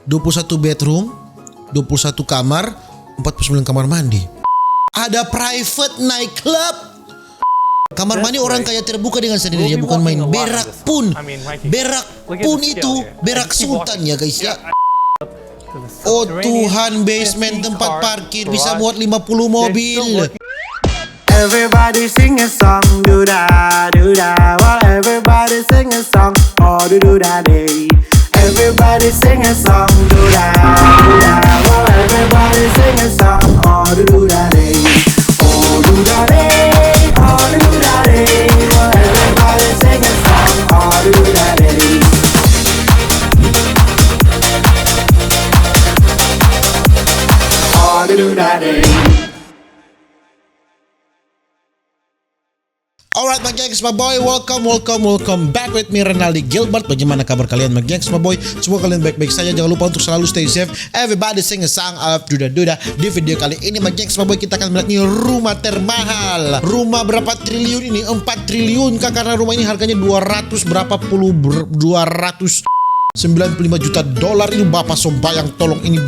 21 bedroom, 21 kamar, 49 kamar mandi. Ada private nightclub. Kamar mandi orang kaya terbuka dengan sendirinya, bukan main. Berak pun itu berak sultan ya guys ya. Oh Tuhan, basement tempat parkir bisa muat 50 mobil. Everybody sing a song, do da do da. Well, everybody sing a song, oh do da day. Everybody sing a song, do da do da. Well, everybody sing a song, oh do da day. Oh do da day, oh do da day. Well, everybody sing a song, oh do da day. Oh do da day. Alright my gengs, my boy, welcome back with me Renaldigilbert. Bagaimana kabar kalian my gengs, my boy? Semua kalian baik-baik saja. Jangan lupa untuk selalu stay safe. Everybody sing a song of duda-duda. Di video kali ini my gengs, my boy, kita akan melihat nih rumah termahal. Rumah berapa triliun ini? 4 triliun kah? Karena rumah ini harganya 295 juta dolar. Ini Bapak Sombayang, tolong, ini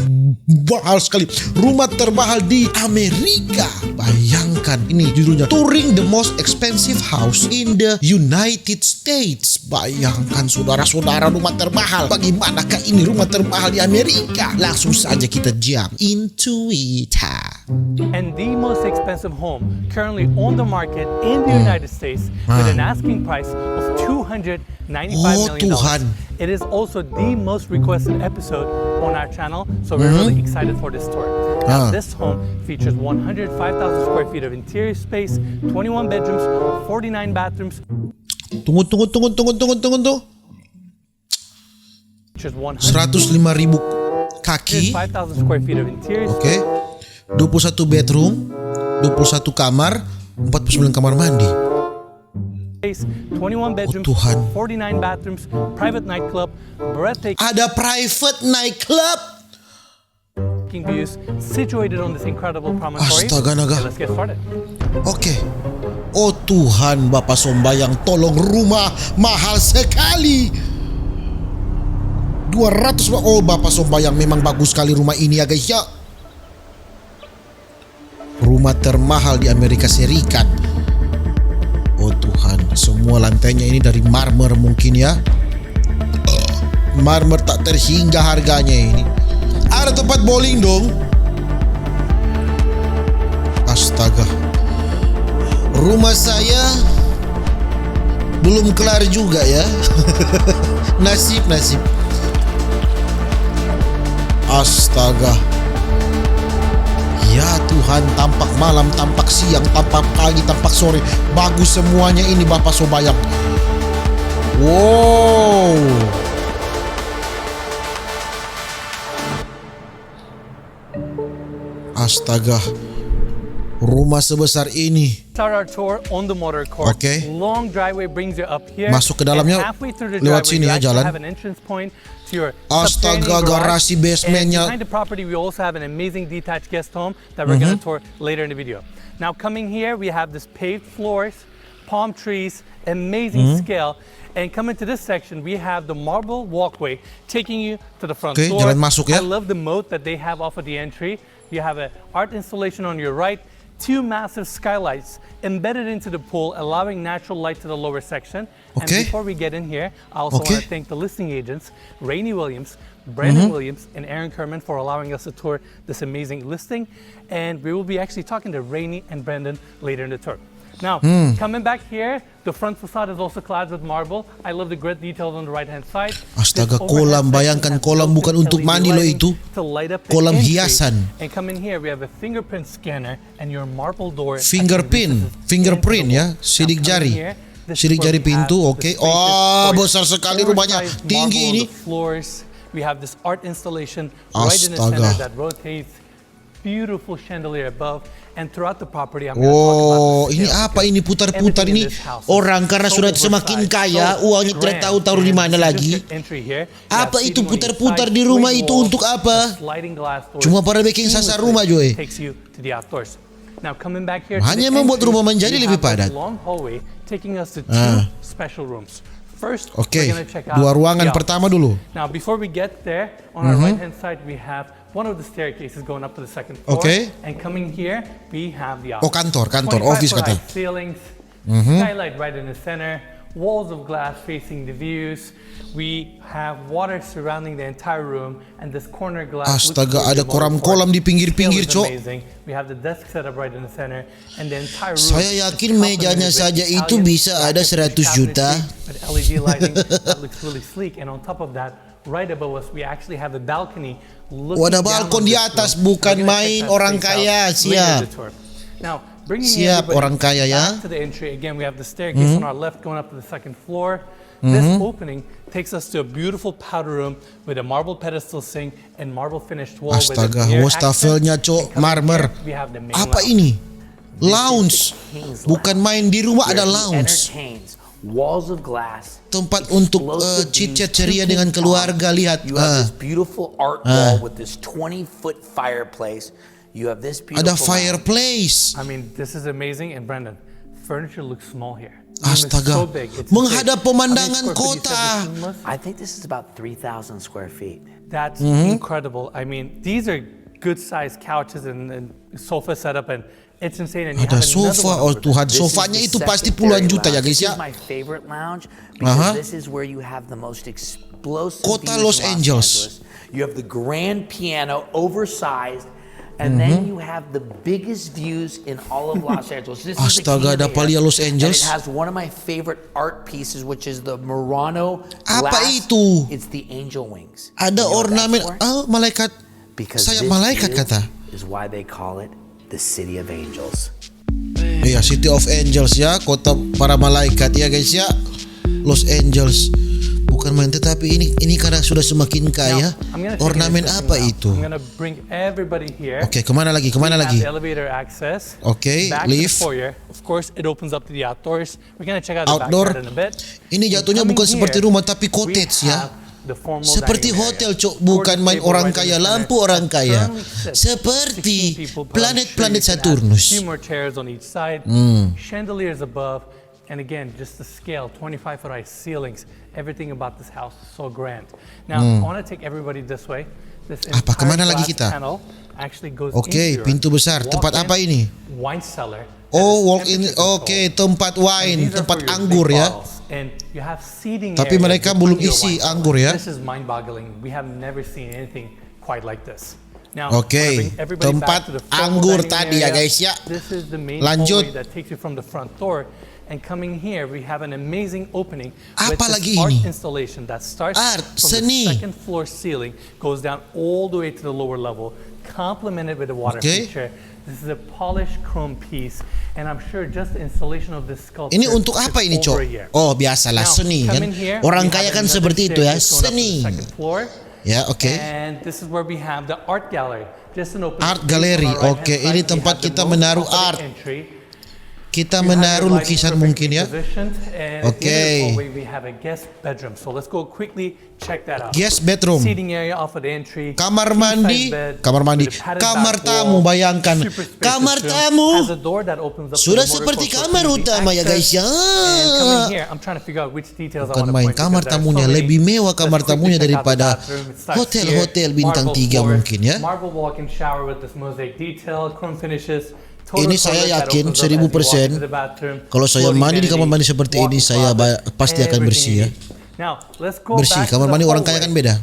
mahal sekali. Rumah termahal di Amerika. Bayangkan, ini judulnya Touring the Most Expensive House in the United States. Bayangkan saudara-saudara, rumah termahal. Bagaimanakah ini rumah termahal di Amerika? Langsung saja kita jump into it. And the most expensive home currently on the market in the United States with an asking price of $295 million. It is also the most requested episode on our channel, so we're really excited for this tour. Now, this home features 105,000 square feet of interior space, 21 bedrooms, 49 bathrooms. Tunggu. Features 105.000 kaki. 5,000 square feet of interior Oke. 21 bedroom, 21 kamar, 49 kamar mandi. space, 21 bedrooms, Tuhan. 49 bathrooms, private nightclub, breathtaking Ada private nightclub. views situated on this incredible promontory. Astaga naga. Okay, let's get started. Oke. Oh Tuhan, Bapak Sombayang, tolong, rumah mahal sekali. 200. Oh Bapak Sombayang, memang bagus sekali rumah ini ya guys ya. Rumah termahal di Amerika Serikat. Oh Tuhan, semua lantainya ini dari marmer mungkin ya. Marmer tak terhingga harganya ini. Ada tempat bowling dong. Astaga. Rumah saya belum kelar juga ya. Nasib. Astaga. Ya Tuhan, tampak malam, tampak siang, tampak pagi, tampak sore. Bagus semuanya ini Bapak Sombayang. Wow. Astaga. Rumah sebesar ini. Start our tour on the motor court. Oke. Long driveway brings you up here. Masuk ke dalamnya lewat sini ya jalan. Astaga, garasi basementnya. Behind the property we also have an amazing detached guest home that we're going to tour later in the video. Now coming here we have this paved floors, palm trees, amazing scale. And coming to this section we have the marble walkway taking you to the front door. Jalan masuk ya. I love the moat that they have off of the entry. You have an art installation on your right. 2 massive skylights embedded into the pool, allowing natural light to the lower section. And before we get in here, I also want to thank the listing agents, Rainey Williams, Brandon Williams, and Aaron Kerman for allowing us to tour this amazing listing. And we will be actually talking to Rainey and Brandon later in the tour. Now, coming back here, the front facade is also clad with marble. I love the great details on the right-hand side. Astaga, kolam, bayangkan kolam bukan untuk mandi loh itu. Kolam hiasan. And come in here, we have a fingerprint scanner and your marble door. Fingerprint ya, sidik jari. Sidik jari pintu, oke. Oh, besar sekali rumahnya, tinggi ini. We have this art installation right in the center that rotates. Beautiful chandelier above and throughout the property. Oh, ini apa ini putar-putar ini? Orang karena sudah semakin kaya, uangnya tidak tahu-tahu di mana lagi. Apa itu putar-putar di rumah itu untuk apa? Cuma para bikin sasar rumah Joy. Hanya membuat rumah menjadi lebih padat. First, Oke, we're gonna check out dua ruangan the office. pertama dulu. Now, before we get there, on our right-hand side, we have one of the staircases going up to the second floor. Oke. And coming here, we have the Oh, office. kantor, 25 office foot kata. high ceilings, skylight right in the center, walls of glass facing the views. We have water surrounding the entire room, and this corner glass. Astaga, ada kolam-kolam di pinggir-pinggir, Cok. We have the desk set up right in the center, and the entire room. Saya yakin mejanya saja itu bisa ada 100 juta. With LED lighting that looks really sleek, and on top of that, right above us, we actually have a balcony. Ada balkon di atas, bukan main orang kaya, siap. Now, bringing Siap orang kaya ya. back to the entry again, we have the staircase on our left going up to the second floor. This opening takes us to a beautiful powder room with a marble pedestal sink and marble finished wall. Astaga, wastafelnya, Cok, marmer. Apa ini? Lounge. Bukan main di rumah, ada lounge. Walls of glass. Tempat untuk chit-chat ceria dengan keluarga. Lihat. You have this beautiful art wall with this 20-foot fireplace. You have this beautiful Ada fireplace. I mean, this is amazing. And Brendan, furniture looks small here. Astaga, menghadap pemandangan kota. I think this is about 3,000 square feet. That's incredible. I mean, these are good-sized couches and sofa setup, and it's insane. And you Ada have another sofa, one oh over there. Tuhan, sofanya itu pasti puluhan juta ya guys ya. This is my favorite lounge because this is where you have the most explosive Kota views Los in Angeles. You have the grand piano, oversized. And then you have the biggest views in all of Los Angeles. This is the Astaga, key to ada palia Los And Angeles. it has one of my favorite art pieces, which is the Murano Apa glass. itu? It's the angel wings. Ada You know what ornamen, that's for? malaikat. Because sayap this malaikat kata. is why they call it the City of Angels. Iya, City of Angels ya, kota para malaikat ya guys ya. Los Angeles. Bukan main, tetapi ini karena sudah semakin kaya. Ornamen apa itu? Oke, kemana lagi? Oke, lift. Of course, it opens up to the outdoors. We're gonna check out the Outdoor. backyard in a bit. Ini jatuhnya bukan seperti rumah tapi cottage ya. Seperti hotel, Cok, bukan main orang kaya, lampu orang kaya. Seperti planet-planet Saturnus. Few more chairs on each side. Chandeliers above. And again, just the scale, 25-foot high ceilings. Everything about this house is so grand. Now, I want to take everybody this way. This Apa, kemana lagi glass kita? panel actually goes Oke, into your pintu besar. Tempat apa ini? wine cellar. Oh, walk in. Oke, tempat wine, tempat anggur ya. And you have seating Tapi area mereka behind belum your isi wine cellar. anggur ya. This is mind-boggling. We have never seen anything quite like this. Now, Oke, I wanna bring everybody tempat back to the formal anggur dining tadi ya area. guys ya. This is the main Lanjut. hallway that takes you from the front door. And coming here, we have an amazing opening with Apa this lagi art ini? installation that starts Art, from seni. the second floor ceiling, goes down all the way to the lower level, complemented with a water Oke. feature. This is a polished chrome piece, and I'm sure just the installation of this sculpture. Ini untuk took apa ini, over Cok? a year. Oh, biasalah Now, seni kan. coming here, Orang we kaya have kan another seperti itu ya, staircase going up to the seni. second floor. Ya, oke. And this is where we have the art gallery. Just an open Art space gallery. on our right-hand Oke, side. ini We tempat have the kita most menaruh confident art. entry. Kita You have menaruh your lighting lukisan perfectly mungkin ya. positioned, and at the end of the hallway, we have a guest bedroom. So let's go quickly check that out. Guest bedroom. Seating area off of the entry. Kamar King-size mandi, bed kamar mandi, with a padded kamar back tamu, wall, bayangkan. super spacious Kamar room, tamu. has a door that opens up to Sudah the motor seperti course for kamar easy utama ya guys ya. And coming here, I'm trying to figure out which details I Bukan want to main, point kamar because there are tamunya so many. lebih mewah kamar Let's quickly tamunya check out the daripada bathroom. It starts hotel-hotel here, bintang marble 3 floors, mungkin ya. Marble walk-in shower with this mosaic detail, chrome finishes. Ini saya yakin 1000% kalau saya mandi di kamar mandi seperti ini saya pasti akan bersih ya. Bersih, kamar mandi orang kaya kan beda.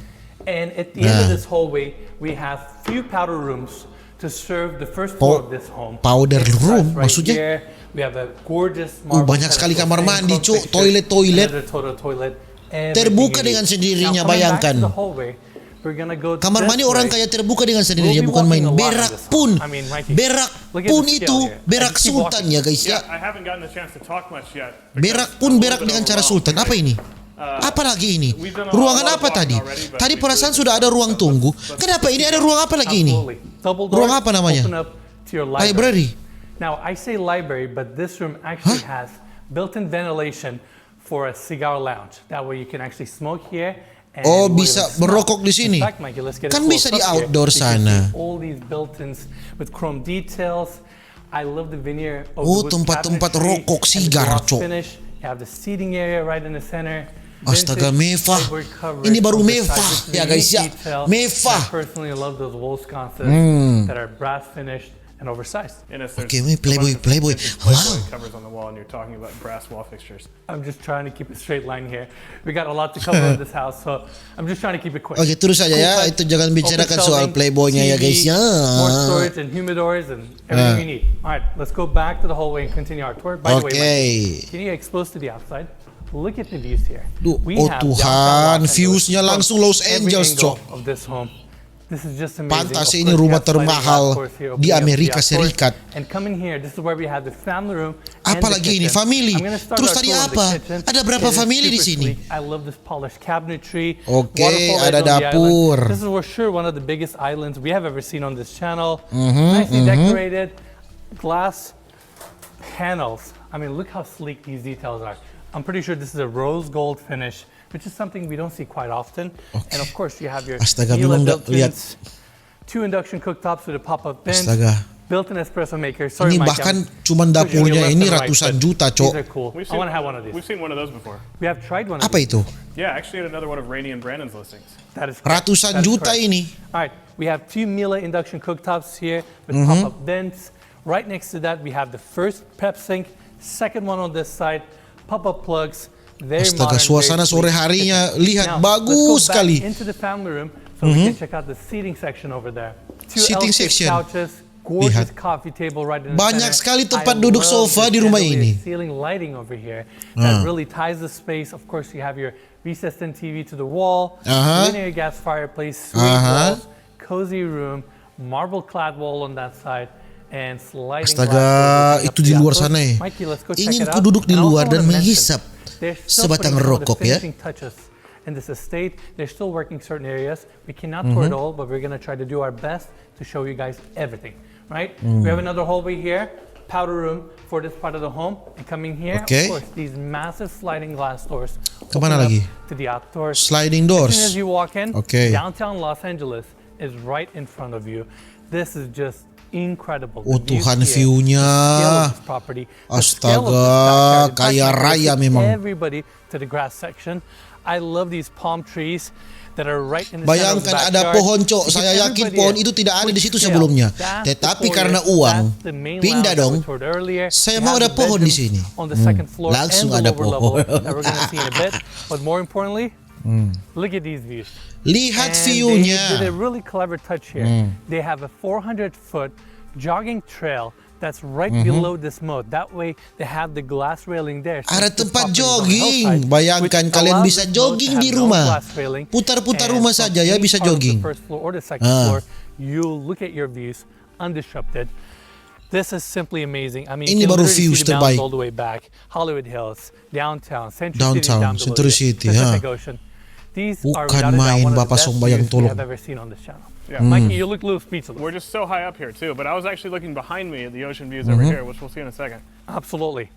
And at the end of this hallway, we have few powder rooms to serve the first floor of this home. Powder It starts room, right maksudnya? here. We have a gorgeous marble Banyak sekali pedestal kamar sink, mandi, chrome Cuk. fixtures, Toilet. another toilet, everything Terbuka you dengan need. sendirinya, Now, coming back bayangkan. to the hallway, we're gonna go Kamar this mandi orang way. kaya terbuka dengan sendirinya, We'll be bukan main. walking a lot Berak in this pun, house. I mean, right here. berak Look at pun the scale itu, here. berak Keep sultan walking. ya guys ya. I haven't gotten a chance to talk much yet. Berak pun berak dengan cara sultan. Apa ini? Apa lagi ini? Ruangan apa tadi? Tadi perasaan sudah ada ruang tunggu. Kenapa ini ada ruang apa lagi ini? Absolutely. Double Ruang doors apa namanya? open up to your Library. Now, I say library, but this room actually has built-in ventilation for a cigar lounge. That way you can actually smoke here. And Oh, we're bisa gonna smoke. merokok di sini. In fact, Mikey, let's get a Kan bisa di close-up here. outdoor You can sana. see all these built-ins with chrome details. I love the veneer of Oh, the wood tempat-tempat cabinetry rokok and the sigar, gloss Cok. finish. You have the seating area right in the center. Astaga, mewah. Ini baru mewah ya guys ya. Mewah. I personally love those wool sconces that are brass finished and oversized. Oke, Playboy. Wow. Covers on the wall, and you're talking about brass wall fixtures. I'm just trying to keep a straight line here. We got a lot to cover in this house, so I'm just trying to keep it quick. Oke, terus saja ya. Itu jangan bicarakan soal Playboy-nya ya guys ya. More storage and humidors and everything you need. All right, let's go back to the hallway and continue our tour. By the way, Mike, can you get exposed to the outside? Look at the views here. Oh Tuhan, viewsnya langsung Los Angeles, cok. Of this home. This is just amazing. Pantas ini rumah termahal di Amerika Serikat. And coming here, this is where we have the family room. Apalagi ini family. Terus tadi apa? Ada berapa family di sini? I love this polished cabinetry. Oke, ada dapur. This is for sure one of the biggest islands we have ever seen on this channel. Nicely decorated, glass panels. I mean, look how sleek these details are. I'm pretty sure this is a rose gold finish, which is something we don't see quite often. Okay. And of course, you have your belum lihat. 2 induction cooktops with a pop-up bench, built-in espresso maker. Sorry, ini bahkan cuma dapurnya ini ratusan juta, cok. These are cool. I want to have one of these. We've seen one of those before. We have tried one of Apa these. itu? Yeah, actually had another one of Rainey and Brandon's listings. That is correct. Ratusan juta ini. All right, we have 2 Miele induction cooktops here with pop-up vents. Right next to that, we have the first prep sink, second one on this side, pop-up plugs. Astaga, suasana sore harinya lihat bagus sekali. Into the family room, so we can check out the seating section over there. 2 Seating L-shaped section. couches, gorgeous coffee table right in the Banyak center. sekali tempat duduk sofa di rumah ini. Ceiling lighting over here that really ties the space. Of course, you have your recessed in TV to the wall, linear gas fireplace, suite walls, cozy room, marble clad wall on that side. And sliding Astaga, itu di luar sana ya. Ingin ku duduk di luar dan menghisap sebatang rokok ya. In this estate, they're still working certain areas. We cannot tour it all, but we're going to try to do our best to show you guys everything, right? We have another hallway here, powder room for this part of the home. And coming here, of course, these massive sliding glass doors. Kemana lagi? To the outdoors. Sliding doors. As soon as you walk in, downtown Los Angeles is right in front of you. This is just incredible. Oh Tuhan, view-nya. Astaga, kaya raya memang. Everybody to the grass section. I love these palm trees that are right in the Bayangkan ada pohon, cok. Saya yakin pohon itu tidak ada di situ sebelumnya. Tetapi karena uang, pindah dong. Saya mau ada pohon di sini. Langsung ada pohon. But more importantly, look at these views. Lihat view-nya. They did a really clever touch here. They have a 400-foot jogging trail that's right below this moat. That way they have the glass railing there. So ada tempat jogging. Bayangkan kalian bisa jogging di rumah. Putar-putar rumah saja ya bisa jogging. First floor or the second floor, you look at your views undisrupted. This is simply amazing. I mean, ini baru views terbaik. All the way back, Hollywood Hills, downtown, Century downtown, City, down below Century City, Pacific Ocean. These bukan main Bapak Sombayang tolong. I've ever seen on this channel. Yeah. Mikey, you look a little speechless. We're just so high up here too, but I was actually looking behind me at the ocean views over here, which we'll see in a second. Absolutely.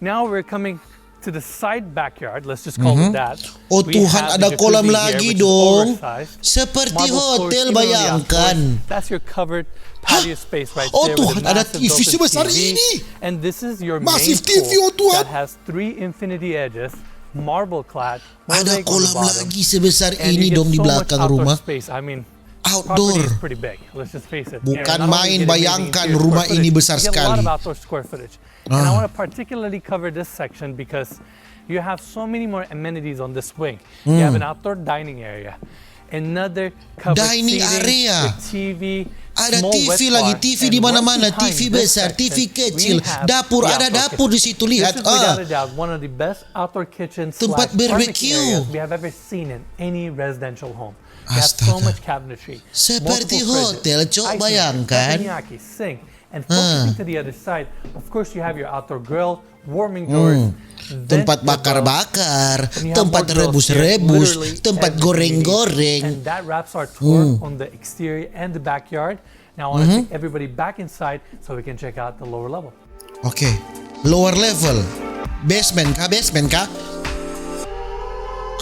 Now we're coming to the side backyard. Let's just call it that. Oh Tuhan, ada kolam lagi dong. Seperti hotel, bayangkan. That's your covered patio space right there. Oh Tuhan, ada TV sebesar ini. And this is your massive main TV, oh Tuhan. That has 3 infinity edges. Marble clad. Ada kolam lagi sebesar ini dong di belakang rumah. I mean, outdoor. Pretty big. Let's just face it. Bukan main, bayangkan rumah ini besar sekali. A lot of outdoor square footage. And I want to particularly cover this section because you have so many more amenities on this wing. You have an outdoor dining area, another covered dining area, with TV. Ada TV lagi, TV di mana-mana, TV besar, TV kecil, dapur, ada dapur di situ, lihat. One of the best outdoor kitchens tempat barbecue we have ever seen in any residential home. They have so much cabinetry. Seperti hotel, cok, bayangkan. Sink. And focusing to the other side, of course you have your outdoor grill, warming doors, tempat bakar-bakar, tempat rebus-rebus, tempat goreng-goreng. And that wraps our tour on the exterior and the backyard. Now I want to take everybody back inside so we can check out the lower level. Oke, lower level. Basement kah? Basement kah?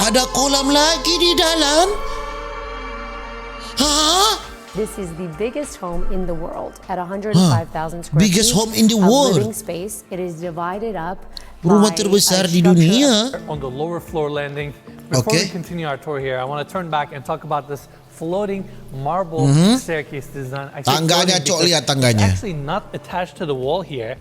Ada kolam lagi di dalam? Hah? This is the biggest home in the world at 105,000 square biggest feet home in the of world. living space. It is divided up Rumah terbesar di dunia. On the lower floor landing. Before we continue our tour here, I want to turn back and talk about this floating marble staircase design. Tangganya, Cok, lihat tangganya. It's actually not attached to the wall here.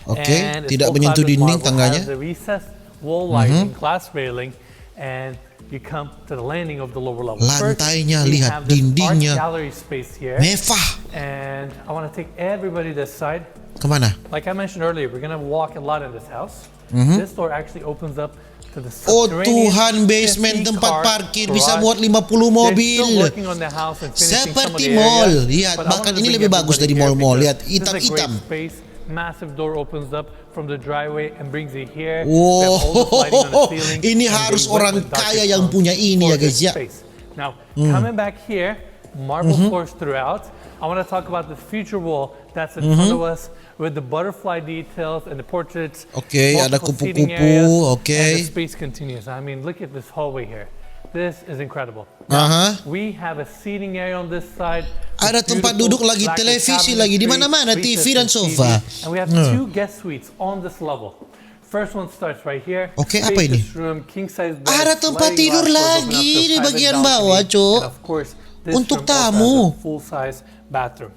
Oke, And tidak it's menyentuh full-sided dinding marble, tangganya. has a recessed wall lighting, glass railing, and you come to the landing of the lower level. Lantainya, First, we lihat have this dindingnya. art gallery space here. Mewah. And I want to take everybody this side. Kemana? Like I mentioned earlier, we're gonna walk a lot in this house. This door actually opens up to the Oh subterranean Tuhan, basement 50 tempat car parkir bisa garage. muat 50 They're still mobil. working on the house and finishing some of Seperti the mall. areas, Lihat, but I bahkan wanted to ini bring lebih bagus everybody dari here mall-mall. because Lihat, this is a great hitam-hitam. space. Massive door opens up from the driveway and brings you here. Wow, We have all this lighting on the ceiling ini and harus they went orang with darker kaya yang tones punya ini for ya, guys, this ya. space. Now, coming back here, marble floors throughout. I want to talk about the future wall that's in front of us with the butterfly details and the portraits. Oke, ada multiple seating kupu-kupu, areas, oke. And the space continues. I mean, look at this hallway here. This is incredible. Aha. We have a seating area on this side. Ada with tempat beautiful duduk lagi, lacquered televisi cabinetry, lagi, di mana-mana, recessed TV dan sofa. And we have two guest suites on this level. First one starts right here. Oke, apa ini? Spacious room, king size bed, Ada tempat sliding tidur glass doors open up lagi to a di private bagian balcony. bawah, Cok. And of course, this Untuk room also has tamu. a full size bathroom.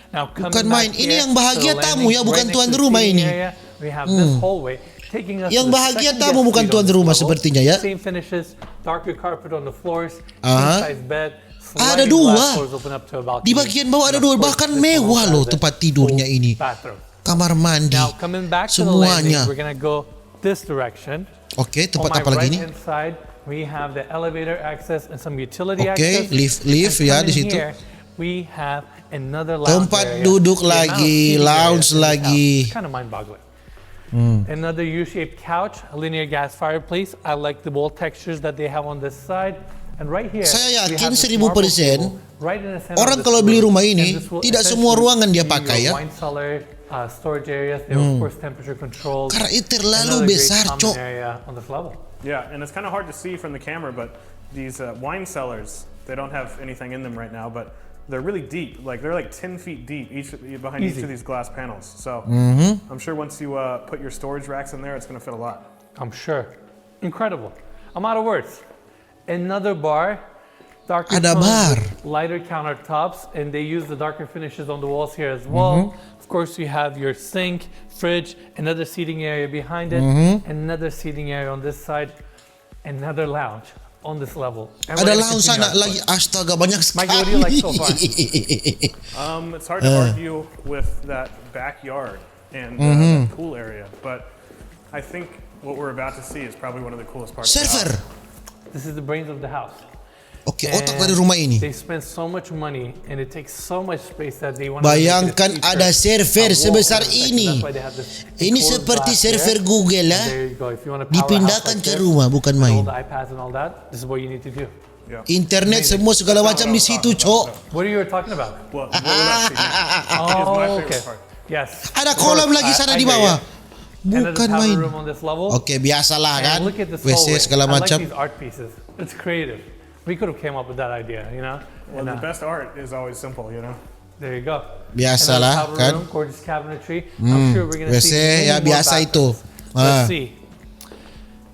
Now, coming Bukan back main. Ini here yang to bahagia the tamu ya, landing, bukan right tuan next to the rumah seating ini. area, we have this hallway taking us Yang to the bahagia second tamu guest bukan suite tuan on this rumah level. sepertinya ya. Same finishes, darker carpet on the floors, Aha. king size bed. Ada sliding dua. glass doors open up to a balcony. Di bagian bawah ada And of dua, course, bahkan this one mewah also loh has a tempat tidurnya full ini. bathroom. Kamar mandi. Now, coming back to the Semuanya. landing, we're gonna go this direction. Oke, On tempat my apa lagi ini? right-hand side, we have the elevator access and some utility Oke, access. lift And ya di coming situ. here, we have another lounge Tempat area. duduk The amount of lagi, seating lounge areas in this lagi. house is kind of mind-boggling. Another U-shaped couch, a linear gas fireplace. I like the wall textures that they have on this side. And right here, Saya we yakin have this 1000% marble table right in the center of orang this kalau beli room. rumah ini, And this will tidak semua essentially ruangan dia be pakai your ya. wine cellar, storage areas. They are of course temperature controlled. Karena itu terlalu Another great besar, common Cok. area on this level. Yeah, and it's kind of hard to see from the camera, but these wine cellars, they don't have anything in them right now, but they're really deep. Like they're like 10 feet deep behind each Easy. of these glass panels. So I'm sure once you put your storage racks in there, it's going to fit a lot. I'm sure. Incredible. I'm out of words. Another bar. Darker Ada tones bar. with lighter countertops, and they use the darker finishes on the walls here as well. Of course, you have your sink, fridge, another seating area behind it, another seating area on this side, another lounge on this level. And we're Ada gonna lounge continue sana our lagi. tour. Astaga, banyak sekali. Mike, what do you like so far? It's hard to argue with that backyard and that pool area, but I think what we're about to see is probably one of the coolest parts. of the Server. house. This is the brains of the house. Oke, otak dari rumah ini. They spend so much money and it takes so much space that they want to Bayangkan ada server sebesar ini. Ini seperti server Google ya. Dipindahkan ke rumah, bukan main. Internet semua segala macam di situ, Cok. What are you talking about? Well, what we're about to see next is my Oh, favorite okay. part. Yes. Ada kolam lagi sana di bawah. Bukan main. Oke, biasalah kan. WC segala macam. I like these art pieces. It's creative. We could have came up with that idea, you know. Well, the best art is always simple, you know. There you go. Biasalah Another powder kan. room, gorgeous cabinetry. I'm sure we're gonna WC see many ya more biasa itu. bathrooms. Let's see.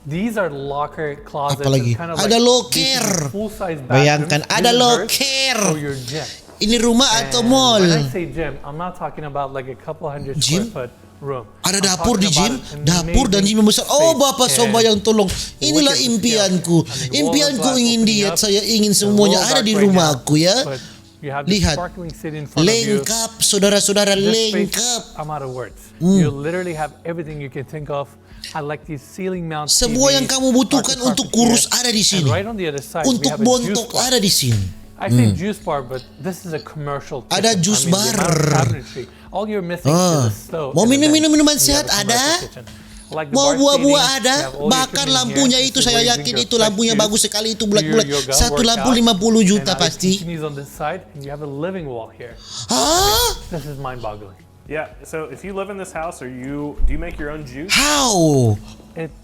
These are locker closets. Apalagi? and kind of Ada like locker. full-size Bayangkan, bathrooms, ada universe locker. for your gym. Ini rumah atau And mall? When I say gym, I'm not talking about like a couple hundred Gym? square foot room. Ada I'm dapur talking di gym, about an dapur dan amazing gym yang besar. Oh, space. Bapak And Soba yang tolong. Inilah look at the impianku. scale. I mean, the Impianku wall is ingin opening diet. up. Saya ingin It's a semuanya little ada dark di right rumahku now, ya. but you have this Lihat. sparkling city in front of you. Lengkap, saudara-saudara, This space, lengkap. I'm out of words. You literally have everything you can think of. I like these ceiling mount Semua yang TVs, kamu butuhkan darker untuk carpet kurus here. ada di And sini. right on the other side, we Untuk have a juice bontok bar. ada di sini. I say juice bar, but this is a commercial kitchen. Ada juice I mean, the amount of bar. cabinetry. All you're missing is the stove. Mau and the minum-minum bench. minuman You sehat have a commercial ada. kitchen. Like the Mau bar buah-buah seating, ada, you have all your bahkan equipment lampunya here. itu This is saya where you yakin can itu go lampunya fresh bagus juice, sekali itu do bulat-bulat. your yoga, Satu workout, lampu 50 juta and now it pasti. continues on this side, and you have a living wall here. Hah? This is mind-boggling. Yeah. So if you live in this house, do you make your own juice? How?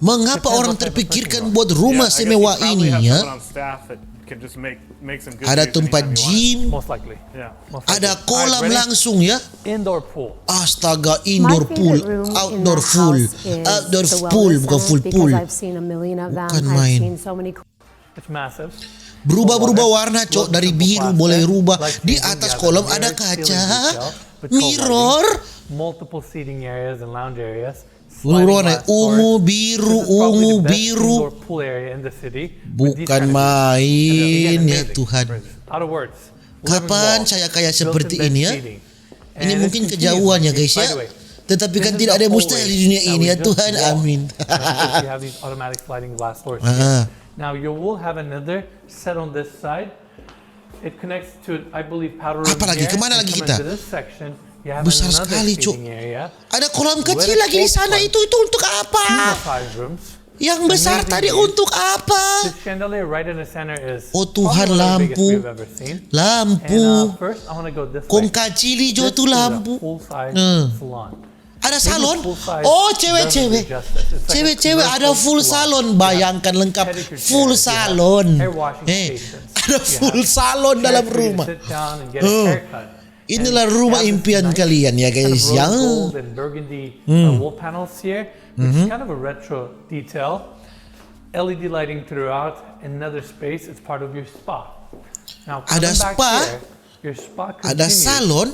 Mengapa orang terpikirkan buat rumah semewah ini ya? Ada tempat gym, ada kolam langsung ya. Indoor pool. Astaga, indoor pool, outdoor pool, outdoor pool, bukan full pool. Bukan main. It's massive. Berubah-berubah warna, cok, dari biru boleh rubah. Di atas kolam ada kaca, mirror. Multiple seating areas and lounge areas. Warna ungu, biru, ungu, biru. Bukan main ya Tuhan. Kapan saya kayak seperti ini ya? Ini mungkin kejauhan ya guys ya. Tetapi kan tidak ada mustahil di dunia ini ya Tuhan. Amin. Now you will have another set on this side. It connects to, I believe, powder room. Apalagi kemana lagi kita? Besar sekali, Cuk. Ada kolam kecil lagi di sana. Itu untuk apa? Yang besar tadi untuk apa? Oh Tuhan, lampu. Kong kacili jo tu lampu. Ada salon? Oh, cewek-cewek. Cewek-cewek ada full salon. Bayangkan lengkap full salon. Ada full salon dalam rumah. Inilah rumah impian kalian ya guys ya. Wall panels here, which is kind of a retro detail. LED lighting throughout. Another space. It's part of your spa. Now, ada spa, your spa ada salon.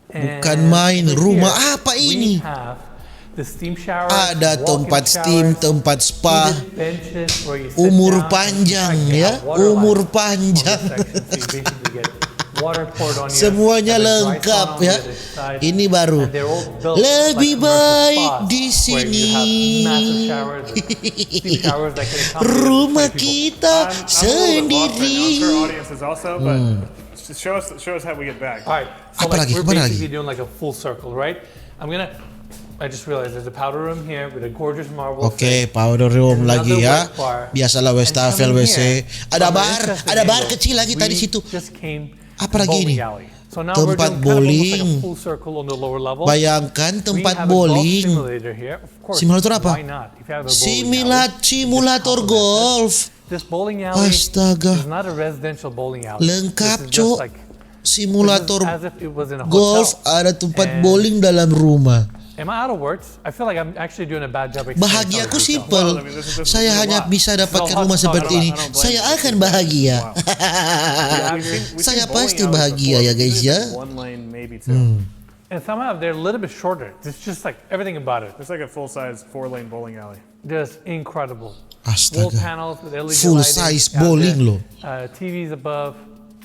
Bukan main, rumah apa ini? Ada tempat steam, tempat spa, umur panjang ya, umur panjang. Semuanya lengkap ya. Ini baru. Lebih baik di sini. Rumah kita sendiri. Show us how we get back. All right. So Apa lagi? we're Kemana basically lagi? doing like a full circle, right? I just realized there's a powder room here with a gorgeous marble. Oke, powder room lagi ya. Biasalah Westafel WC. Ada bar kecil lagi tadi situ. Apa lagi ini? Tempat bowling. Bayangkan tempat bowling. Simulator apa? Simulator golf. Astaga. Lengkap, Cok. Simulator golf, ada tempat bowling dalam rumah. Bahagiaku simple. Saya hanya bisa dapatkan rumah seperti ini. Saya akan bahagia. Saya pasti bahagia ya guys ya. And somehow they're a little bit shorter. It's just like everything about it. It's like a full-size 4-lane bowling alley. Just incredible. Astaga. Wall panels with LED Full lighting, size bowling loh. TVs above.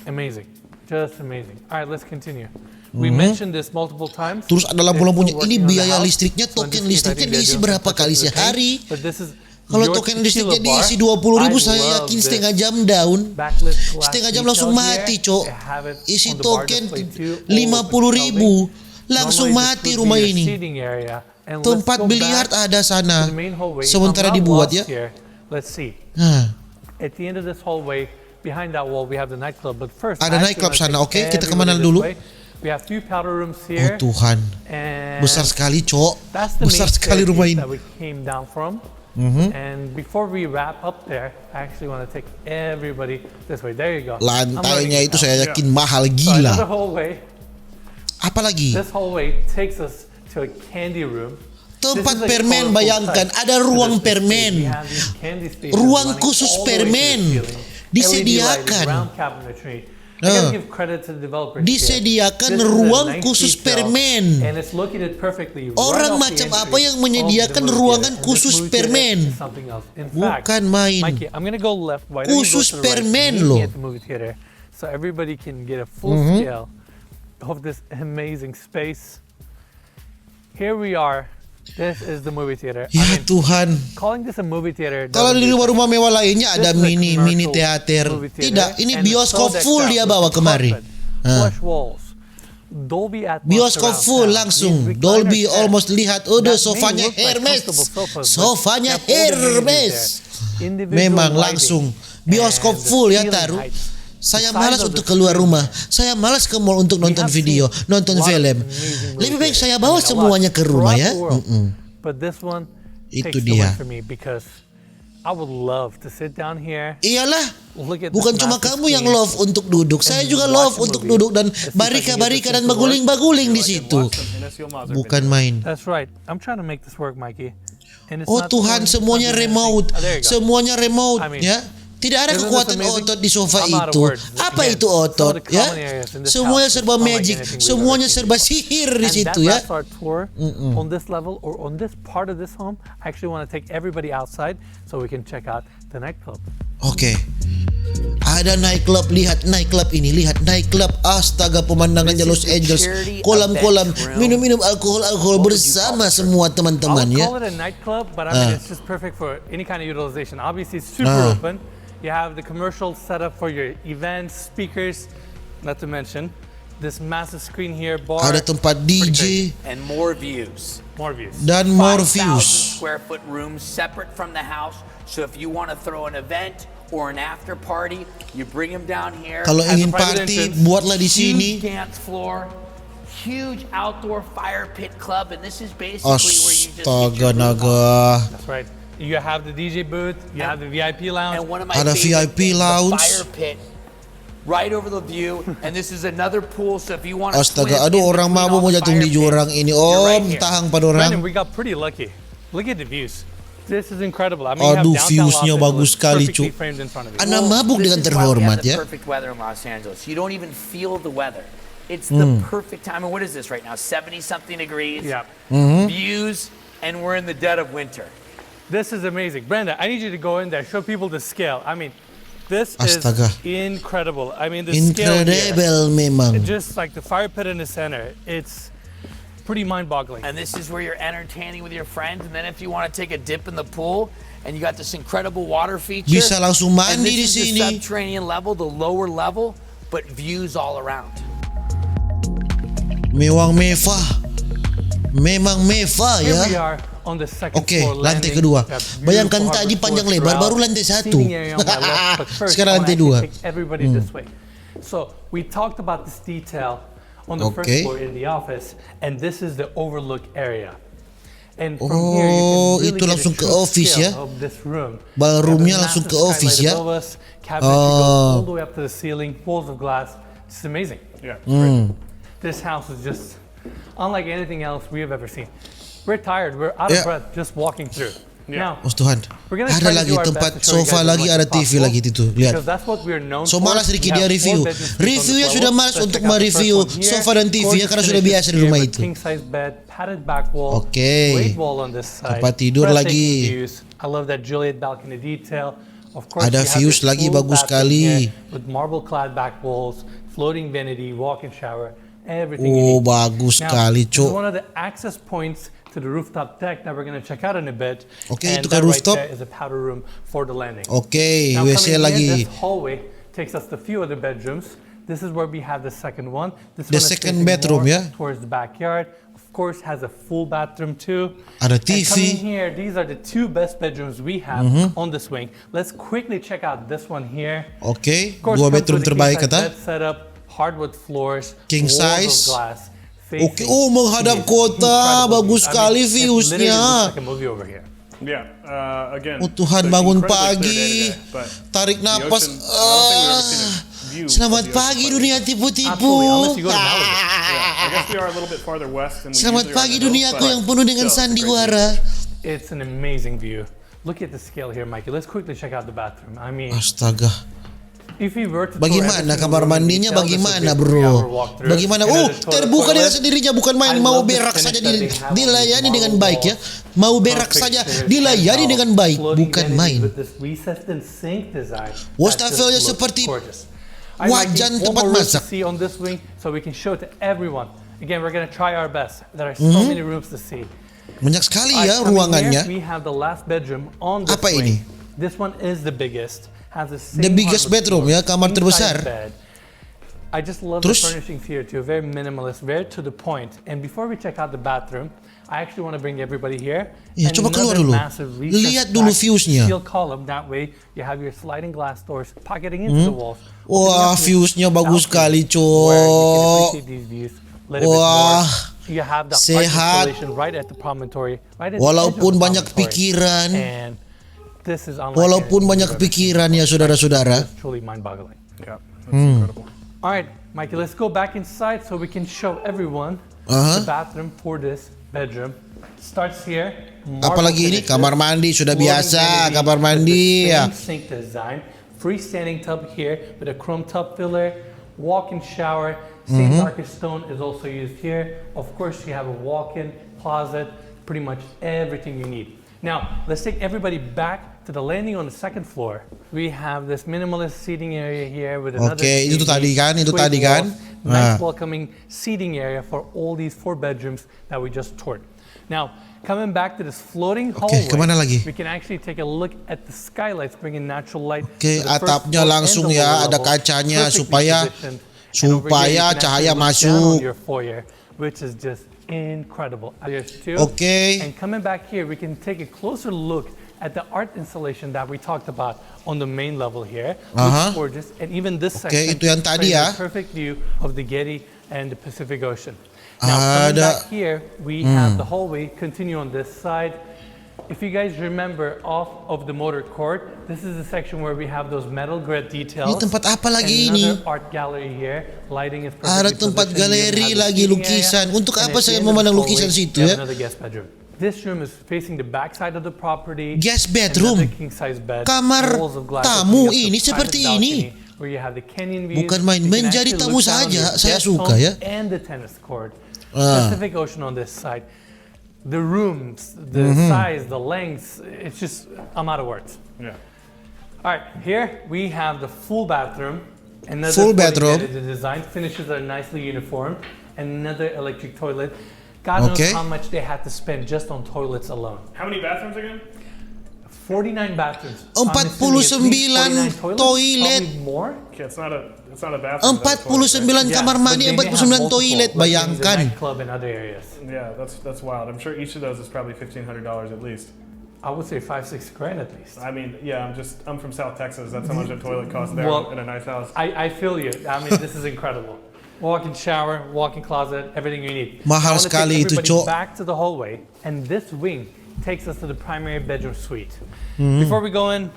Amazing. Just amazing. All right, let's continue. We mentioned this multiple times. Terus ada lampu-lampunya. Ini biaya listriknya, token listriknya diisi berapa kali sehari? Kalau token listriknya diisi 20.000, saya yakin setengah jam down. Setengah jam langsung mati, Cok. Isi token 50.000, langsung mati rumah ini. Tempat biliar ada sana. Sementara dibuat ya. At the end of this hallway, behind that wall, we have the nightclub. But first, ada nightclub sana. Oke, kita kemana dulu? We have few powder rooms Oh here. Tuhan, besar sekali, Cok. Besar sekali rumah ini. We came down from. And before we wrap up there, I actually want to take everybody this way. There you go. Lantainya itu saya yakin mahal gila. Apalagi? This hallway takes us to a candy room. Tempat permen, bayangkan ada ruang permen. Ruang khusus permen disediakan. Disediakan ruang khusus permen. Orang macam apa yang menyediakan ruangan khusus permen? Bukan main. Khusus permen loh. So everybody can get a full scale of this amazing space. Here we are. This is the movie theater. Ya Tuhan. Calling this a movie theater. Kalau di rumah-rumah mewah lainnya ada mini teater. Tidak, ini bioskop full dia bawa kemari. Bioskop full langsung. Dolby almost lihat. Udah sofanya Hermes. Sofanya Hermes. Memang langsung. Bioskop full ya taruh. Saya malas untuk keluar rumah. Saya malas ke mall untuk nonton video, nonton film. Lebih baik saya bawa semuanya ke rumah ya. But this one Itu takes the dia. win for me because I would love to sit down here. Iyalah, Look at bukan this cuma massive kamu yang screen love untuk duduk. Saya juga love untuk duduk dan barika-barika dan baguling-baguling di situ. Bukan main. That's right. I'm trying to make this work, Mikey. And it's Oh not Tuhan, doing semuanya something remote. Oh, there you go. Semuanya remote I mean, ya. Tidak ada isn't this kekuatan amazing? otot di sofa I'm out of itu. words. Apa Again, itu some of otot the ya? common areas in this Semuanya house is serba unlike magic, anything we've semuanya ever seen serba sihir di And situ ya. that's our tour on this level or on this part of this home. I actually want to take everybody outside so we can check out the nightclub. Oke. Ada nightclub, lihat nightclub ini, lihat nightclub. Astaga, pemandangannya Los Angeles. Kolam-kolam, minum-minum alkohol bersama semua teman-teman I would ya. call it a nightclub, but I mean it's just perfect for any kind of utilization. Obviously, it's super open. You have the commercial setup for your events, speakers, not to mention this massive screen here, bar. Ada tempat DJ And more views. More views. dan more 5,000 views. square foot rooms separate from the house. So if you want to throw an event or an after party, you bring them down here. Kalau As a ingin private party, entrance, buatlah di sini. Huge dance floor, huge outdoor fire pit club, and this is basically where you just get Astaga your groove on. naga. That's right. You have the DJ booth, you have the VIP lounge. And one of my Ada favorite VIP things, lounge. the fire pit, right over the view. And this is another pool, so if you want to Astaga, aduh orang mabuk mau jatuh di jurang ini. Om, tahang pada Brandon, orang. we got pretty lucky. Look at the views. This is incredible. I mean, you have Aduh, downtown viewsnya Los bagus Angeles sekali, perfectly Cuk. framed in front of you. Anda mabuk dengan This is why we terhormat have the ya. perfect weather in Los Angeles. You don't even feel the weather. It's the perfect time. And what is this right now? 70-something degrees. Yeah. Views, and we're in the dead of winter. This is amazing. Brenda, I need you to go in there, show people the scale. I mean, this Astaga. is incredible. I mean, the scale here, Incredible memang. just like the fire pit in the center, it's pretty mind-boggling. And this is where you're entertaining with your friends. And then if you want to take a dip in the pool, and you got this incredible water feature. Bisa langsung and mandi di this is sini. the subterranean level, the lower level, but views all around. Mewah mewah. Memang mewah Here we ya. are on the second Oke, floor lantai landing. kedua. We have beautiful Bayangkan harbor tadi panjang tours lebar, throughout. baru lantai satu. Seating area on my left, but first, Sekarang I wanna lantai actually dua. take everybody this way. So we talked about this detail on the first Okay. floor in the office, and this is the overlook area. And from here you Oh, can really itu get a langsung ke true office scale ya? of this room. Ballroomnya We have a langsung ke massive office skylight ya? above us, cabinets that go all the way up to the ceiling, walls of glass. It's amazing. Yeah. This house is just unlike anything else we have ever seen. We're tired. We're out of Yeah. breath just walking through. Yeah. Now, Oh Tuhan, we're gonna ada try to lagi do our tempat best to show you sofa guys lagi, as much ada as TV possible, lagi itu. Lihat. because that's what we're known So for. malas Ricky We dia have review. 4 bedroom suites on Reviewnya this sudah level. malas Let's untuk check out the first mereview one here. sofa dan TV ya, Gorgeous karena sudah finishes biasa di here rumah with itu. King size bed, padded back wall, Oke. great wall on this side. Tempat tidur breathtaking lagi. Views. I love that Juliet balcony detail. Of course, Ada you have views this lagi, full bagus bathroom sekali. here with marble-clad back walls, floating vanity, walk-in shower, everything Oh, you need. bagus Now, sekali, this is Cuk. one of the access points to the rooftop deck that we're going to check out in a bit. Oke, And itu kan that rooftop. right there is a powder room for the landing. Oke, Now WC coming lagi. in, this hallway takes us to a few other bedrooms. This is where we have the second one. This The one is second facing bedroom, more ya? towards the backyard. Of course, has a full bathroom too. Ada And TV. coming here, these are the two best bedrooms we have on this wing. Let's quickly check out this one here. Oke, Of course, dua comes bedroom with a terbaik king-size kata. bed setup, hardwood floors, King walls size. of glass. Oke, oh menghadap kota, bagus sekali viewsnya. Like a movie over here. Yeah. Again. Oh Tuhan, so bangun incredibly clear pagi, day-to-day, but tarik the napas. ocean- I don't think we've ever seen a view of Selamat the ocean pagi like dunia this. tipu-tipu. Absolutely, unless you go to Malibu. Yeah, I guess we are a little bit farther west than we Selamat usually are pagi in the hills, duniaku but yang penuh dengan still, it's a great sandiwara. It's an amazing view. Look at the scale here, Mikey. Let's quickly check out the bathroom. I mean, Astaga. if we were to tour Bagaimana every kamar single room in mandinya? detail, this would be Bagaimana a bro? 3-hour walkthrough. Bagaimana? And Oh, then the terbuka dengan toilet. sendirinya, bukan main. I Mau love the berak finish saja that they have on dilayani these dengan marble baik ya. walls. Mau berak Perfect saja stairs, dilayani penthouse, dengan baik, floating bukan vanities main. with this recessed and sink design. Wastafelnya That just looks seperti gorgeous. All right, wajan Mikey, tempat one more room masak. to see on this wing, so we can show it to everyone. Again, we're going to try our best. There are so many rooms to see. Banyak sekali Alright, ya coming ruangannya. here, we have the last bedroom on this Apa wing. ini? This one is the biggest. Has the The biggest bedroom ya, kamar terbesar. I just love Terus? the furnishings here too. Very minimalist, very to the point. And before we check out the bathroom, I actually want to bring everybody here. Ya, coba keluar dulu. Lihat dulu viewsnya. Steel column. That way you have your sliding glass doors pocketing into the walls. Wah, viewsnya bagus sekali, Where you can Cok. appreciate these views a little bit Wah, more. You have the art sehat. installation right at the promontory, right at the edge of Walaupun the banyak promontory. pikiran, And this is unlike walaupun anything banyak you've ever seen. pikiran ya saudara-saudara. It's truly mind-boggling. Yeah, that's incredible. All right, Mikey, let's go back inside so we can show everyone Uh-huh. the bathroom for this bedroom. Starts here. Apalagi ini kamar mandi sudah biasa, kamar mandi ya. Sink design, freestanding tub here with a chrome tub filler, walk-in shower. Same darker stone is also used here. Of course, you have a walk-in closet, pretty much everything you need. Now, let's take everybody back to the landing on the second floor. We have this minimalist seating area here with another Oke, itu TV, tadi kan, itu swing tadi kan. walls, nice Ah. welcoming seating area for all these 4 bedrooms that we just toured. Now, coming back to this floating hallway, kemana lagi? we can actually take a look at the skylights, bringing natural light. Oke, to the first atapnya floor langsung and the ya, lower ada level, kacanya perfectly supaya positioned. And over here, you can actually cahaya look down masuk. on your foyer, which is just incredible. There's 2. Oke. And coming back here, we can take a closer look at the art installation that we talked about on the main level here, which is gorgeous. And even this section itu yang tadi brings ya. a perfect view of the Getty and the Pacific Ocean. Now, coming back here, we have the hallway continue on this side. If you guys remember off of the motor court, this is the section where we have those metal grid details. Ini tempat apa lagi and ini? another art gallery here. Lighting is perfectly Ada tempat positioned. You galeri have the lagi, seating lukisan. area. Untuk And apa at saya the end of memandang the lukisan hallway, situ we ya? have another guest bedroom. This room is facing the back side of the property. Guest bedroom? Another king size bed. Kamar walls of glass tamu opening up to ini private seperti balcony, ini. Where you have the canyon views. Bukan main-main, You can jadi actually tamu look down on saja. your Saya guest suka home ya. And the tennis court. Pacific Ocean on this side. The rooms, the size, the lengths, it's just, I'm out of words. Yeah. All right, here we have the full bathroom. Another Full fully bathroom. vetted. The design finishes are nicely uniform. Another electric toilet. God knows Okay. how much they had to spend just on toilets alone. How many bathrooms again? 49 bathrooms. So I'm 49 assuming it's 49 toilet. Probably more. Okay, it's not a bathroom. 49 kamar mandi, but they may 49 have toilet, multiple, like maybe the bayangkan. nightclub and other areas. Yeah, that's wild. I'm sure each of those is probably $1,500 at least. I would say 5-6 grand at least. I mean, yeah, I'm from South Texas. That's how much a toilet costs there Well, in a nice house. I feel you. I mean, this is incredible. Walk-in shower, walk-in closet, everything you need. Mahal I wanna sekali take itu, everybody Cok. back to the hallway, and this wing takes us to the primary bedroom suite. Before we go in,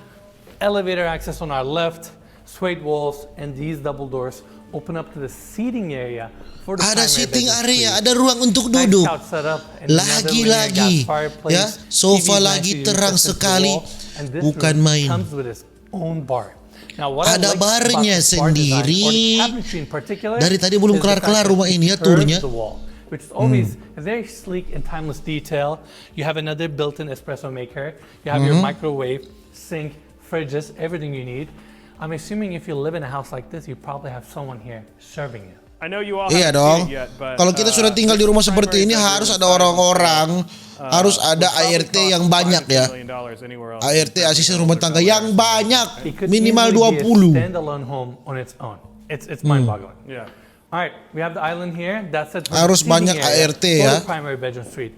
elevator access on our left, suede walls, and these double doors open up to the seating area for the Ada primary sitting bedroom area, suite. ada ruang untuk Nice duduk. couch setup, and another linear Lagi-lagi gas fireplace. ya, sofa TV's lagi nicely terang recessed to the sekali, wall, and this bukan room main. comes with its own bar. Now, what I Ada like about barnya this bar design, or the sendiri. cabinetry in particular, Dari tadi belum is the fact kelar-kelar that rumah it ini ya, curves turnya. the wall, which is always a very sleek and timeless detail. You have another built-in espresso maker. You have your microwave, sink, fridges, everything you need. I'm assuming if you live in a house like this, you probably have someone here serving you. I know you all Iya haven't dong. seen it yet, but Kalau kita sudah tinggal di rumah seperti ini harus ada orang-orang, harus ada ART yang banyak ya. ART asisten rumah tangga yang banyak, It could minimal easily be a 20. standalone home on its own. It's mind-boggling. Yeah. All right, we have the island here. That's it. for the Harus seating banyak area ART for ya. the primary bedroom suite.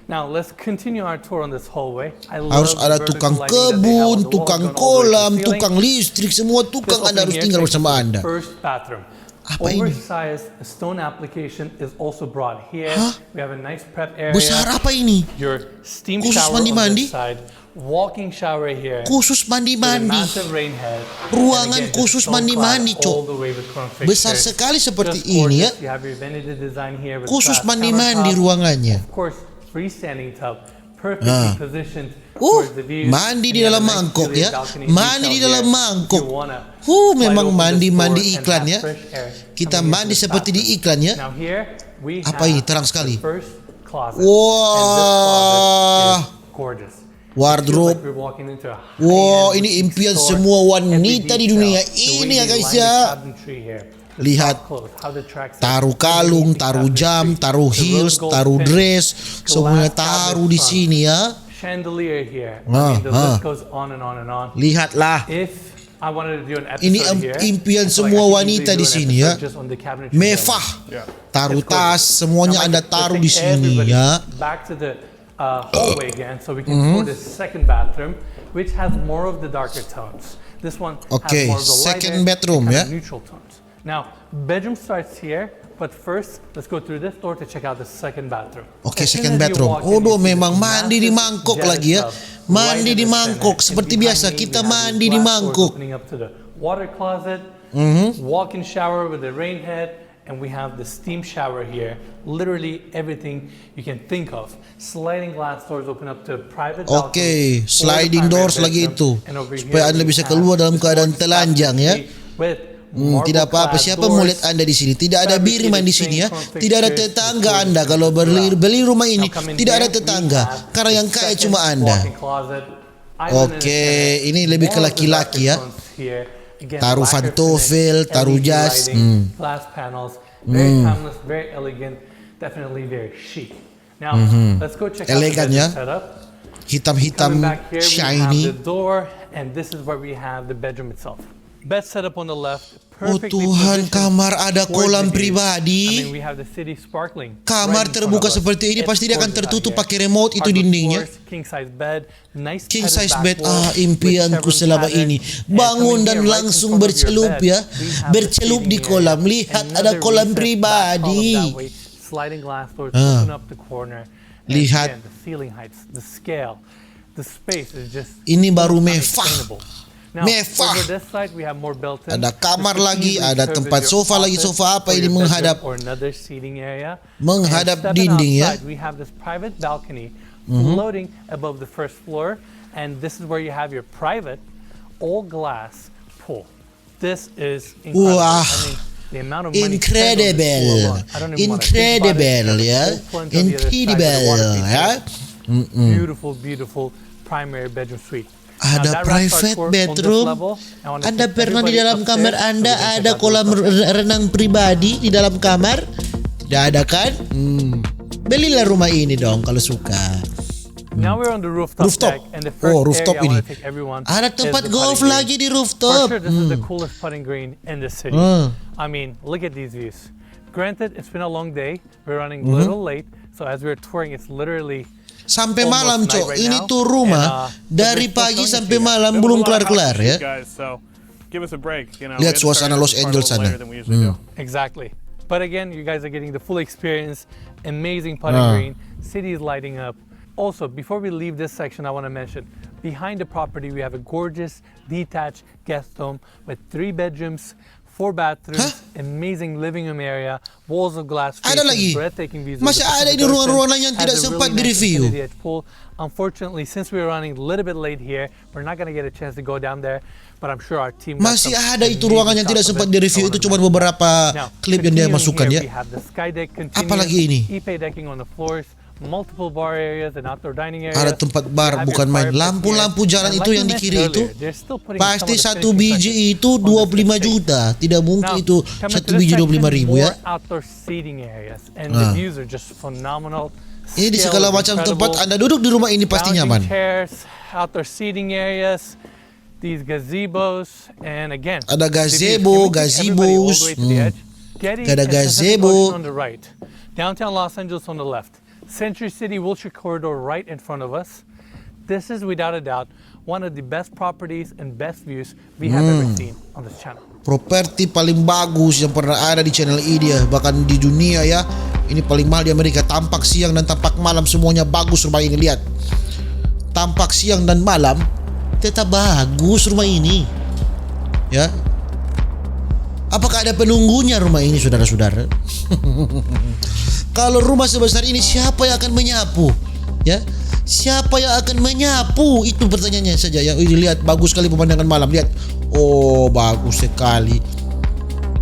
Now let's continue our tour on this hallway. I Harus love ada the tukang vertical lighting that they have on kebun, the walls tukang going all the way to kolam, the ceiling. tukang listrik, semua This tukang Anda opening harus here tinggal takes us bersama to the Anda. First bathroom. Apa ini? Oversized stone application is also brought here. Hah? We have a nice prep area. Besar apa ini? Your steam Khusus shower on mandi-mandi? this side. Walking shower here. Khusus With a mandi-mandi. massive rain head. Ruangan And again, khusus just stone mandi-mandi, clad Cok. all the way with chrome Besar fixtures. sekali seperti Just ini ya. gorgeous. You have your vanity design here with Khusus glass mandi-mandi countertop. ruangannya. Of course, freestanding tub, perfectly positioned towards the views. Mandi di And you have dalam a nice mangkok Juliet ya. balcony Mandi di detail dalam here. mangkok. If you wanna Memang slide open this mandi-mandi door and iklan have ya. fresh air Kita coming into mandi this seperti di bathroom. iklan ya. Now here we Apa have ini? Terang sekali. the first closet. Wah. And this closet is gorgeous. Wardrobe. It feels like we're walking into a Wow, high-end ini boutique impian store. semua Every wanita di detail, dunia the way ini ya they guys line the ya. cabinetry here, the Lihat. soft clothes, how the tracks are Taruh made, kalung, the taruh jam, cabinetry, taruh the heels, rose gold taruh finish, dress, glass semuanya cabinet taruh di front, sini ya. chandelier here. Ah, I mean, the ah. list goes on and on and on. Lihatlah. If I wanted to do an Ini episode here. impian So, semua I can wanita easily do di an sini episode ya. just on the cabinetry Mewah. Yeah. Taruh It's gorgeous. tas, semuanya Now, Anda let's taruh take di sini everybody ya. Back to the hallway again, so we can tour the second bathroom, which has more of the darker tones. This one Okay, has more of the second lighter, bedroom, kind yeah? of neutral tones. Now, bedroom starts here, but first, let's go through this door to check out the second bathroom. Oke, As soon second as you bedroom. walk in, Waduh, you see memang this mandi di massive mangkok jetted lagi ya. tub Mandi right in di the mangkok center. seperti And biasa behind me, kita we have mandi these di glass doors mangkok. opening up to the water closet, walk-in shower with a rain head, and we have the steam shower here. Literally everything you can think of. Sliding glass doors open up to private balcony. Oke, for the sliding primary doors lagi bedroom. itu. And over Supaya here Anda we bisa have keluar dalam this keadaan gorgeous telanjang ya. cabinetry with marble Tidak apa-apa, clad siapa mau doors, lihat Anda di sini? Tidak ada fabricated biriman di sini ya. stained Tidak ada fixtures, tetangga with Anda doors kalau as well. beli rumah ini. Now, come in Tidak ada here, we tetangga have karena the yang kaya second cuma Anda. walk-in closet, island in the Oke, center, ini lebih ke more of the laki-laki ya. darker tones here. Again, Taruh lacquer pantofel, finish, taruh LED jas. lighting, glass panels, very timeless, very elegant, definitely very chic. Now, let's go check Elegan out the ya. bedroom setup. Hitam-hitam, Coming back here, we shiny. have the door, and this is where we have the bedroom itself. Bed setup on the left. Oh Perfectly Tuhan, positioned kamar ada towards kolam the view. pribadi. I mean, we have the city sparkling Kamar right in front terbuka of us. seperti ini It's pasti dia akan gorgeous out tertutup here. pakai remote itu Hardwood dindingnya. floors, king size bed, nice King padded size back bed, wall impianku with selama chevron ini. pattern. And Bangun coming dan here, right in langsung front of your bercelup bed, ya. we have the Bercelup di seating kolam. area. Lihat ada Another kolam recessed back pribadi. column that way. Sliding glass doors open up the corner. And Lihat. again, the ceiling heights, the scale, the space is just Ini baru almost mewah. unexplainable. Now, Mewah. over this side we have more built-in. Ada kamar This could lagi, easily ada serve as tempat your sofa lagi. office Sofa apa or ini your menghadap- bedroom or another seating area. menghadap And stepping dinding ya. outside, we have this private balcony floating above the first floor, and this is where you have your private all glass pool. This is incredible. Wah. I mean, the amount of money spent on this pool Incredible, alone, I don't even wanna think about it. incredible ya, There's a full plunge on the other side with the incredible water ya. feature. Beautiful, beautiful primary bedroom suite. Now, Ada that wraps our private tour on this bedroom. level. I wanna Anda take pernah di everybody dalam kamar upstairs so Anda we can check ada out the kolam rooftop. renang pribadi di dalam kamar? Tidak ada kan? Belilah rumah ini dong kalau suka. Now we're on the rooftop, Rooftop. deck, and the first Oh, rooftop area I ini. want to take everyone Ada is tempat the golf putting lagi green. di For rooftop. sure, this is the coolest putting green in the city. I mean, look at these views. Granted, it's been a long day. We're running a little late, so as we're touring, it's literally Sampai almost malam, night Cok. right Ini now. tuh rumah And, dari but we're still pagi showing sampai it to you. malam There was belum a lot of house kelar-kelar to ya. shoot, guys, so give us a break. You know, Lihat we had to start suasana Los this part a Angeles little sana. later than we usually do. Exactly. But again, you guys are getting the full experience. Amazing putting green. City is lighting up. Also, before we leave this section, I want to mention, behind the property, we have a gorgeous detached guest home with 3 bedrooms, 4 bathrooms, amazing living room area, walls of glass, Ada lagi? breathtaking views. of Masih the ada Pacific ini Ocean, ruang-ruangan yang has tidak a sempat really nice direview. infinity edge pool. Unfortunately, since we're running a little bit late here, we're not going to get a chance to go down there. But I'm sure our team got Masih some ada itu amazing ruangan yang shots tidak of sempat it. direview. I Itu wanna cuma mention. beberapa Now, klip yang dia continuing masukkan here, ya. We have the sky deck continuous, Apalagi ini? EP decking on the floors, multiple bar areas and outdoor dining areas. Ada tempat bar, You have bukan your main. fireplace Lampu-lampu here. jalan And itu like yang we di mentioned kiri itu earlier, they're still putting pasti some of the satu finishing biji touches itu on this 25 estate. juta. Tidak mungkin Now, itu coming satu to this biji section, 25 ribu ya. more outdoor seating areas, and the views are just phenomenal. Ini di Scale segala is macam tempat incredible. Anda duduk di rumah ini pasti Lounging nyaman. chairs, outdoor seating areas, these gazebos, and again, Ada the views. gazebo, Can we take everybody all the way to the edge? Getty Ada and Pacific gazebo. Ocean on the right, downtown Los Angeles on the left, Century City Wilshire Corridor right in front of us. This is without a doubt one of the best properties and best views we have ever seen on this channel. Properti paling bagus yang pernah ada di channel ini ya, bahkan di dunia ya. Ini paling mahal di Amerika. Tampak siang dan tampak malam semuanya bagus rumah ini. Lihat, tampak siang dan malam tetap bagus rumah ini ya. Apakah ada penunggunya rumah ini, saudara-saudara? Kalau rumah sebesar ini, siapa yang akan menyapu ya? Siapa yang akan menyapu? Itu pertanyaannya saja ya. Lihat, bagus sekali pemandangan malam. Lihat, oh bagus sekali.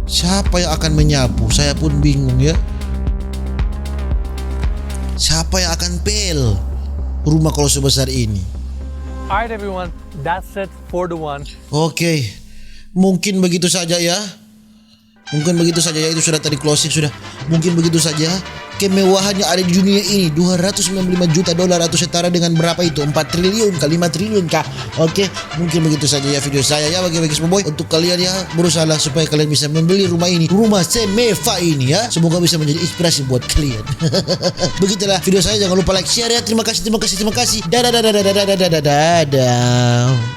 Siapa yang akan menyapu? Saya pun bingung ya. Siapa yang akan pel rumah kalau sebesar ini? Alright everyone, that's it for the one. Oke, mungkin begitu saja ya. Mungkin begitu saja ya, itu sudah tadi closing sudah. Mungkin begitu saja kemewahan yang ada di dunia ini. $295 juta atau setara dengan berapa itu? 4 triliun kah 5 triliun kah? Oke, mungkin begitu saja ya video saya ya bagi-bagi semua boy. Untuk kalian ya berusaha supaya kalian bisa membeli rumah ini, rumah semeva ini ya. Semoga bisa menjadi inspirasi buat kalian. Begitulah video saya, jangan lupa like, share ya. Terima kasih. Dadah.